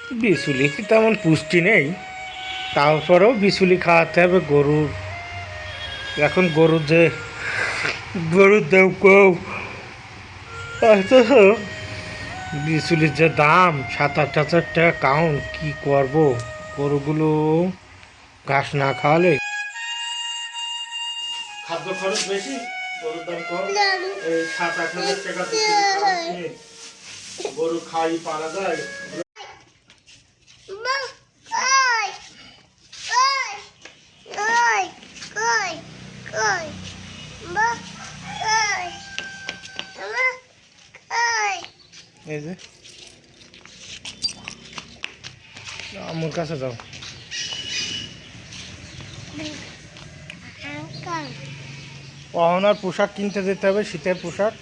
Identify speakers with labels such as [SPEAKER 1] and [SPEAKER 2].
[SPEAKER 1] বিচুলি তেমন পুষ্টি নেই, তারপরেও বিচুলি খাওয়াতে হবে গরুর। এখন গরুর দাম কম, অথচ বিচুলির যে দাম 7-8 হাজার টাকা কাউন, কি করব? গরুগুলো ঘাস না খাওয়ালে খাদ্য খরচ বেশি, গরুর দাম কম। এই 7-8 হাজার টাকা গরু খাই পালা যায়। এই যে আমার কাছে যাও, অহনার পোশাক কিনতে যেতে হবে, শীতের পোশাক।